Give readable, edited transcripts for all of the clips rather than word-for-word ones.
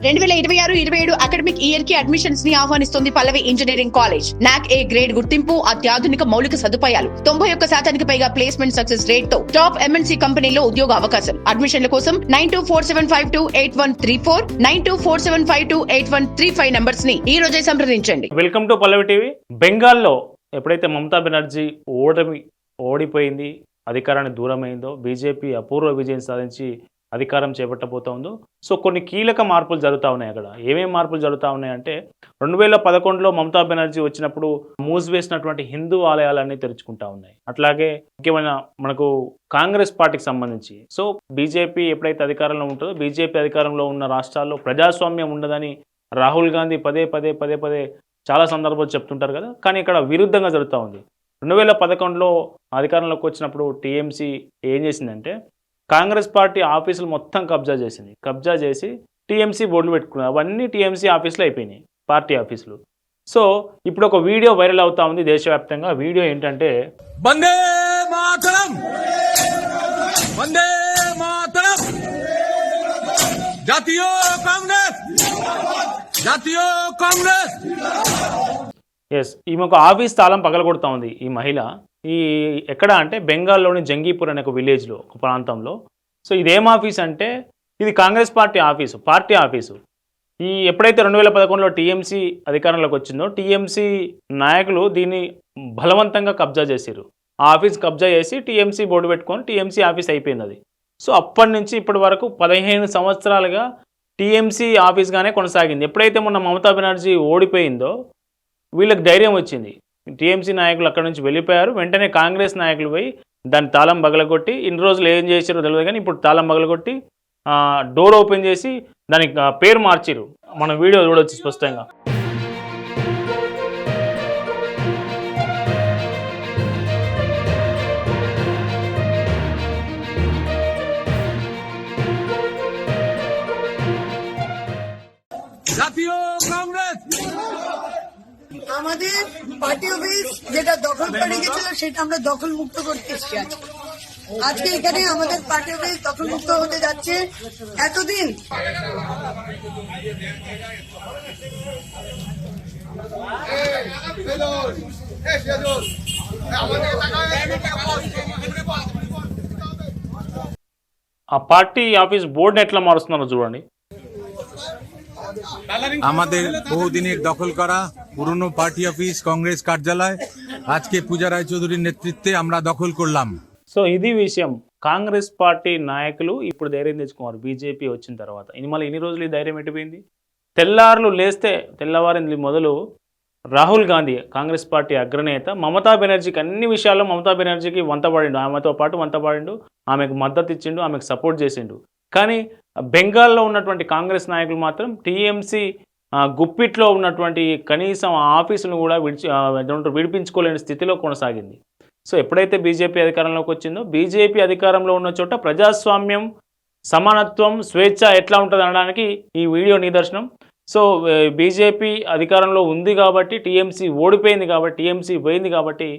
2026-27 academic year కి admissions ని ఆహ్వానిస్తుంది పల్లవి engineering college. నాక్ ఏ గ్రేడ్ గుర్తింపు, అత్యాధునిక మౌలిక సదుపాయాలు, 91% పైగా ప్లేస్మెంట్ సక్సెస్ రేట్ తో టాప్ ఎంఎన్సీ కంపెనీలో ఉద్యోగ అవకాశం. అడ్మిషన్ల కోసం 9247528134 9247528135 నంబర్స్ ని ఈ రోజే సంప్రదించండి. Welcome to Pallavi TV. బెంగాల్లో ఎప్పుడైతే మమతా బెనర్జీ ఓడిపోయింది, అధికారానికి దూరమైందో, బీజేపీ అపూర్వ విజయం సాధించి అధికారం చేపట్టబోతోందో, సో కొన్ని కీలక మార్పులు జరుగుతూ ఉన్నాయి. అక్కడ ఏమేమి మార్పులు జరుగుతూ ఉన్నాయంటే 2011లో మమతా బెనర్జీ వచ్చినప్పుడు మూసివేసినటువంటి హిందూ ఆలయాలన్నీ తెరుచుకుంటా ఉన్నాయి. అట్లాగే ముఖ్యమైన మనకు కాంగ్రెస్ పార్టీకి సంబంధించి సో బీజేపీ ఎప్పుడైతే అధికారంలో ఉంటుందో, బీజేపీ అధికారంలో ఉన్న రాష్ట్రాల్లో ప్రజాస్వామ్యం ఉండదని రాహుల్ గాంధీ పదే చాలా సందర్భాలు చెప్తుంటారు కదా. కానీ ఇక్కడ విరుద్ధంగా జరుగుతూ ఉంది. 2011లో అధికారంలోకి వచ్చినప్పుడు టీఎంసీ ఏం చేసిందంటే కాంగ్రెస్ పార్టీ ఆఫీసులు మొత్తం కబ్జా చేసి టీఎంసీ బోర్డులు పెట్టుకున్నారు. అవన్నీ టీఎంసీ ఆఫీసులు అయిపోయినాయి, పార్టీ ఆఫీసులు. సో ఇప్పుడు ఒక వీడియో వైరల్ అవుతా ఉంది దేశవ్యాప్తంగా. వీడియో ఏంటంటే వందే మాతరం, వందే మాతరం, జాతీయ కాంగ్రెస్, జాతీయ కాంగ్రెస్. ఎస్, ఈమె ఒక ఆఫీస్ తాళం పగలగొడతా ఉంది ఈ మహిళ. ఎక్కడ అంటే బెంగాల్లోని జంగీపూర్ అనే ఒక విలేజ్లో, ఒక ప్రాంతంలో. సో ఇదేం ఆఫీస్ అంటే ఇది కాంగ్రెస్ పార్టీ ఆఫీసు. ఎప్పుడైతే 2011లో టీఎంసీ అధికారంలోకి వచ్చిందో, టీఎంసీ నాయకులు దీన్ని బలవంతంగా కబ్జా చేశారు. ఆ ఆఫీస్ కబ్జా చేసి టీఎంసీ బోర్డు పెట్టుకొని టీఎంసీ ఆఫీస్ అయిపోయింది అది. సో అప్పటి నుంచి ఇప్పటి వరకు 15 సంవత్సరాలుగా టీఎంసీ ఆఫీస్గానే కొనసాగింది. ఎప్పుడైతే మొన్న మమతా బెనర్జీ ఓడిపోయిందో వీళ్ళకి ధైర్యం వచ్చింది. టీఎంసీ నాయకులు అక్కడ నుంచి వెళ్ళిపోయారు. వెంటనే కాంగ్రెస్ నాయకులు పోయి దాని తాళం పగలగొట్టి, ఇన్ని రోజులు ఏం చేశారో తెలియదు కానీ ఇప్పుడు తాళం పగలగొట్టి డోర్ ఓపెన్ చేసి దానికి పేరు మార్చిరు. మనం వీడియో చూడవచ్చు స్పష్టంగా. জাতীয় কাংগ্রেস আমাদের পার্টি অফিস যেটা দখল করে গেছিল সেটা আমরা দখল মুক্ত করতে এসেছি। আজকে এখানে আমাদের পার্টি অফিস দখল মুক্ত হতে যাচ্ছে। এতদিন ఆ పార్టీ ఆఫీస్ బోర్డుని ఎట్లా మారుస్తున్నారో చూడండి. আমাদের বহুদিনের দখল করা পুরনো পার্টি অফিস কংগ্রেস কার্যালয় আজকে পূজা রায়চৌধুরীর নেতৃত্বে আমরা দখল করলাম। సో ఇది విషయం. కాంగ్రెస్ పార్టీ నాయకులు ఇప్పుడు ధైర్యం తెచ్చుకున్నారు బీజేపీ వచ్చిన తర్వాత. మళ్ళీ ఇన్ని రోజులు ఈ ధైర్యం ఎట్టిపోయింది? తెల్లవారింది మొదలు రాహుల్ గాంధీ, కాంగ్రెస్ పార్టీ అగ్రనేత, మమతా బెనర్జీకి అన్ని విషయాల్లో మమతా బెనర్జీకి వంతపడిండు. ఆమెతో పాటు వంతపడిండు, ఆమెకు మద్దతు ఇచ్చిండు, ఆమెకు సపోర్ట్ చేసిండు. కానీ బెంగాల్లో ఉన్నటువంటి కాంగ్రెస్ నాయకులు మాత్రం టీఎంసీ గుప్పిట్లో ఉన్నటువంటి కనీసం ఆఫీసును కూడా విడిపించుకోలేని స్థితిలో కొనసాగింది. సో ఎప్పుడైతే బీజేపీ అధికారంలోకి వచ్చిందో, బీజేపీ అధికారంలో ఉన్న చోట ప్రజాస్వామ్యం, సమానత్వం, స్వేచ్ఛ ఎట్లా ఉంటుంది అనడానికి ఈ వీడియో నిదర్శనం. సో బీజేపీ అధికారంలో ఉంది కాబట్టి, టీఎంసీ ఓడిపోయింది కాబట్టి, టీఎంసీ పోయింది కాబట్టి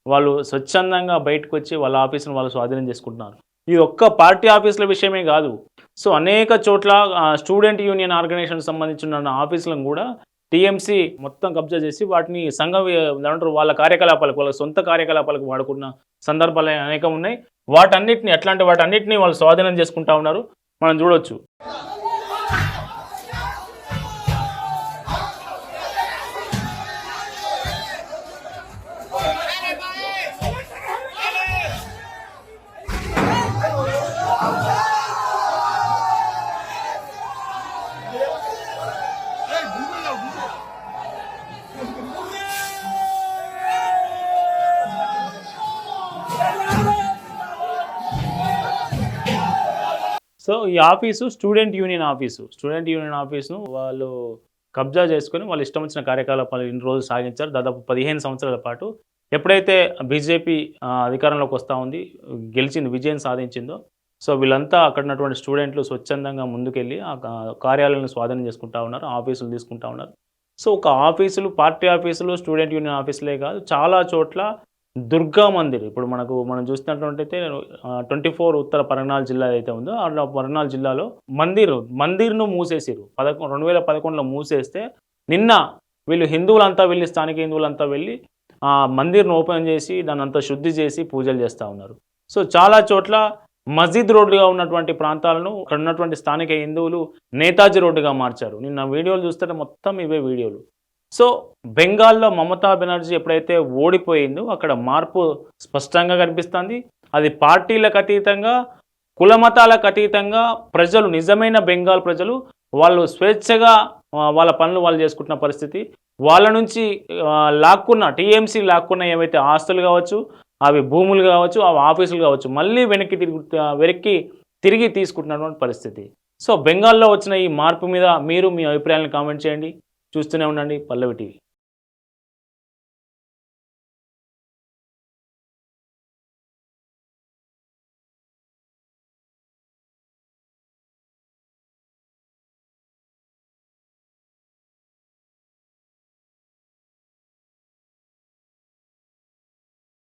వాళ్ళు స్వచ్ఛందంగా బయటకు వచ్చి వాళ్ళ ఆఫీసును వాళ్ళు స్వాధీనం చేసుకుంటున్నారు. ఇది ఒక్క పార్టీ ఆఫీసుల విషయమే కాదు. సో అనేక చోట్ల స్టూడెంట్ యూనియన్ ఆర్గనైజేషన్ సంబంధించిన ఆఫీసులను కూడా టీఎంసీ మొత్తం కబ్జా చేసి వాటిని వాళ్ళ కార్యకలాపాలకు, వాళ్ళ సొంత కార్యకలాపాలకు వాడుకున్న సందర్భాలు అనేకం ఉన్నాయి. వాటన్నిటిని వాళ్ళు స్వాధీనం చేసుకుంటా ఉన్నారు, మనం చూడొచ్చు. సో ఈ ఆఫీసు స్టూడెంట్ యూనియన్ ఆఫీసును వాళ్ళు కబ్జా చేసుకొని వాళ్ళు ఇష్టం వచ్చిన కార్యకలాపాలు ఇన్ని రోజులు సాగించారు, దాదాపు 15 సంవత్సరాల పాటు. ఎప్పుడైతే బీజేపీ అధికారంలోకి వస్తూ ఉంది, గెలిచింది, విజయం సాధించిందో, సో వీళ్ళంతా అక్కడ ఉన్నటువంటి స్టూడెంట్లు స్వచ్ఛందంగా ముందుకెళ్ళి ఆ కార్యాలయాలను స్వాధీనం చేసుకుంటా ఉన్నారు, ఆఫీసులు తీసుకుంటా ఉన్నారు. సో ఒక ఆఫీసులు, పార్టీ ఆఫీసులు, స్టూడెంట్ యూనియన్ ఆఫీసులే కాదు, చాలా చోట్ల దుర్గా మందిర్ ఇప్పుడు మనం చూసినట్లయితే 24 ఉత్తర పరగనాల్ జిల్లా అయితే ఉందో అట్లా పరగనాల్ జిల్లాలో మందిర్ను మూసేసారు 2011లో మూసేస్తే నిన్న వీళ్ళు హిందువులంతా వెళ్ళి స్థానిక హిందువులంతా వెళ్ళి ఆ మందిర్ను ఓపెన్ చేసి దాన్ని అంతా శుద్ధి చేసి పూజలు చేస్తూ ఉన్నారు. సో చాలా చోట్ల మస్జిద్ రోడ్డుగా ఉన్నటువంటి ప్రాంతాలను అక్కడ ఉన్నటువంటి స్థానిక హిందువులు నేతాజీ రోడ్డుగా మార్చారు. నిన్న వీడియోలు చూస్తే మొత్తం ఇవే వీడియోలు. సో బెంగాల్లో మమతా బెనర్జీ ఎప్పుడైతే ఓడిపోయిందో అక్కడ మార్పు స్పష్టంగా కనిపిస్తుంది. అది పార్టీలకు అతీతంగా కులమతాలకు అతీతంగా ప్రజలు నిజమైన బెంగాల్ ప్రజలు వాళ్ళు స్వేచ్ఛగా వాళ్ళ పనులు వాళ్ళు చేసుకుంటున్న పరిస్థితి. వాళ్ళ నుంచి లాక్కున్న టీఎంసీ లాక్కున్న ఏవైతే ఆస్తులు కావచ్చు, అవి భూములు కావచ్చు, అవి ఆఫీసులు కావచ్చు, మళ్ళీ వెనక్కి తిరిగి తీసుకుంటున్నటువంటి పరిస్థితి. సో బెంగాల్లో వచ్చిన ఈ మార్పు మీద మీరు మీ అభిప్రాయాలను కామెంట్ చేయండి. చూస్తూనే ఉండండి పల్లవి టీవీ.